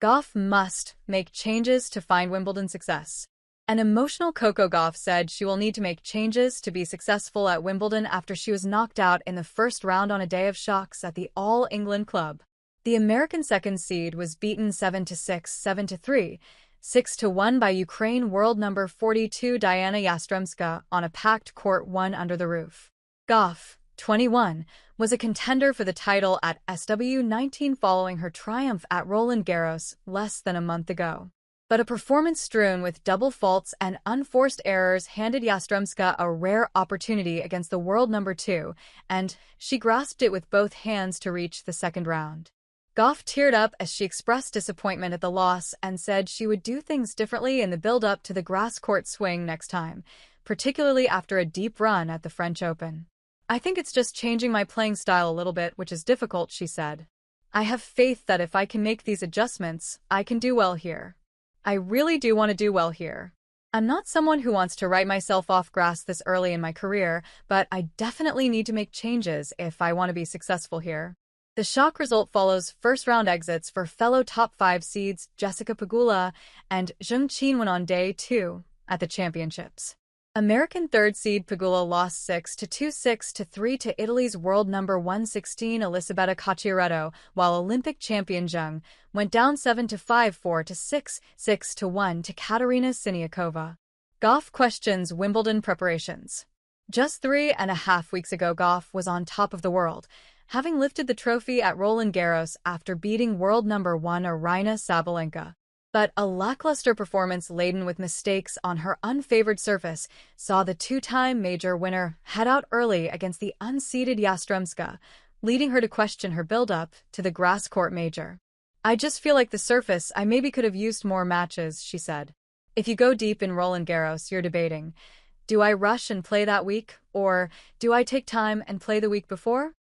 Gauff must make changes to find Wimbledon success. An emotional Coco Gauff said she will need to make changes to be successful at Wimbledon after she was knocked out in the first round on a day of shocks at the All England Club. The American second seed was beaten 7-6, 7-3, 6-1 by Ukraine world number 42 Diana Yastremska on a packed court one under the roof. Gauff, 21, was a contender for the title at SW19 following her triumph at Roland Garros less than a month ago. But a performance strewn with double faults and unforced errors handed Yastremska a rare opportunity against the world number 2, and she grasped it with both hands to reach the second round. Gauff teared up as she expressed disappointment at the loss and said she would do things differently in the build-up to the grass court swing next time, particularly after a deep run at the French Open. "I think it's just changing my playing style a little bit, which is difficult," she said. "I have faith that if I can make these adjustments, I can do well here. I really do want to do well here. I'm not someone who wants to write myself off grass this early in my career, but I definitely need to make changes if I want to be successful here." The shock result follows first-round exits for fellow top-5 seeds Jessica Pegula and Zheng Qinwen on day 2 at the championships. American third seed Pegula lost 6-2, 6-3 to Italy's world number 116 Elisabetta Cocciaretto, while Olympic champion Zheng went down 7-5, 4-6, 6-1 to Katerina Siniakova. Gauff questions Wimbledon preparations. Just 3.5 weeks ago, Gauff was on top of the world, having lifted the trophy at Roland Garros after beating world number 1 Aryna Sabalenka. But a lackluster performance laden with mistakes on her unfavored surface saw the two-time major winner head out early against the unseeded Yastremska, leading her to question her build-up to the grass court major. "I just feel like the surface, I maybe could have used more matches," she said. If you go deep in Roland Garros, you're debating, do I rush and play that week, or do I take time and play the week before?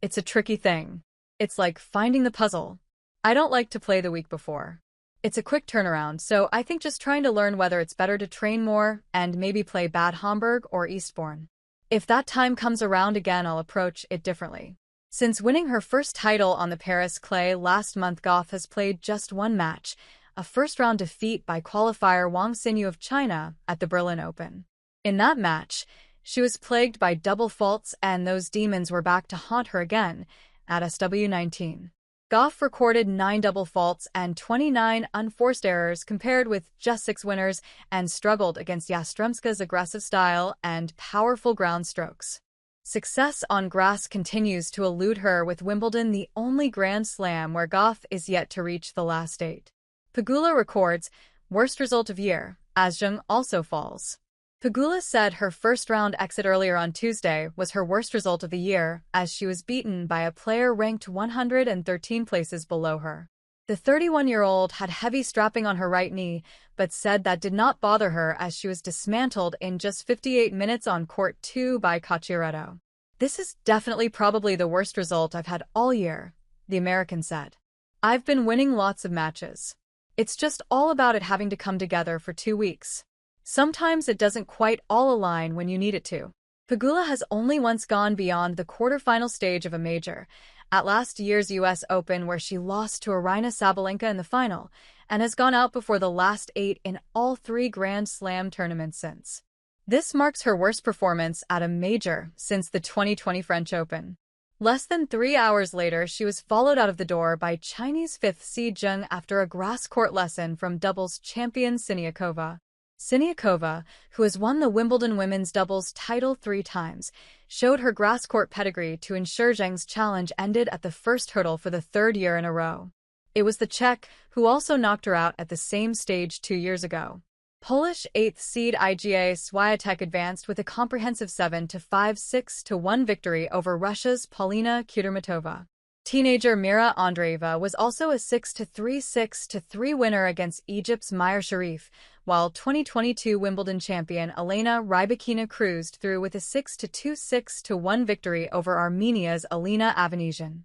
It's a tricky thing. It's like finding the puzzle. I don't like to play the week before. It's a quick turnaround, so I think just trying to learn whether it's better to train more and maybe play Bad Homburg or Eastbourne. If that time comes around again, I'll approach it differently. Since winning her first title on the Paris clay last month, Gauff has played just one match, a first-round defeat by qualifier Wang Xinyu of China at the Berlin Open. In that match, she was plagued by double faults, and those demons were back to haunt her again at SW19. Gauff recorded 9 double faults and 29 unforced errors compared with just 6 winners and struggled against Yastremska's aggressive style and powerful ground strokes. Success on grass continues to elude her, with Wimbledon the only Grand Slam where Gauff is yet to reach the last 8. Pegula records worst result of year, as Zheng also falls. Pegula said her first-round exit earlier on Tuesday was her worst result of the year, as she was beaten by a player ranked 113 places below her. The 31-year-old had heavy strapping on her right knee, but said that did not bother her as she was dismantled in just 58 minutes on court 2 by Cocciaretto. "This is definitely probably the worst result I've had all year," the American said. "I've been winning lots of matches. It's just all about it having to come together for 2 weeks. Sometimes it doesn't quite all align when you need it to." Pegula has only once gone beyond the quarterfinal stage of a major, at last year's US Open, where she lost to Aryna Sabalenka in the final, and has gone out before the last 8 in all 3 Grand Slam tournaments since. This marks her worst performance at a major since the 2020 French Open. Less than 3 hours later, she was followed out of the door by Chinese 5th seed Zheng after a grass court lesson from doubles champion Siniakova. Siniakova, who has won the Wimbledon women's doubles title 3 times, showed her grass court pedigree to ensure Zheng's challenge ended at the first hurdle for the 3rd year in a row. It was the Czech who also knocked her out at the same stage 2 years ago. Polish 8th seed Iga Swiatek advanced with a comprehensive 7-5, 6-1 victory over Russia's Polina Kudermetova. Teenager Mira Andreeva was also a 6-3, 6-3 winner against Egypt's Mayar Sharif, while 2022 Wimbledon champion Elena Rybakina cruised through with a 6-2, 6-1 victory over Armenia's Alina Avanesian.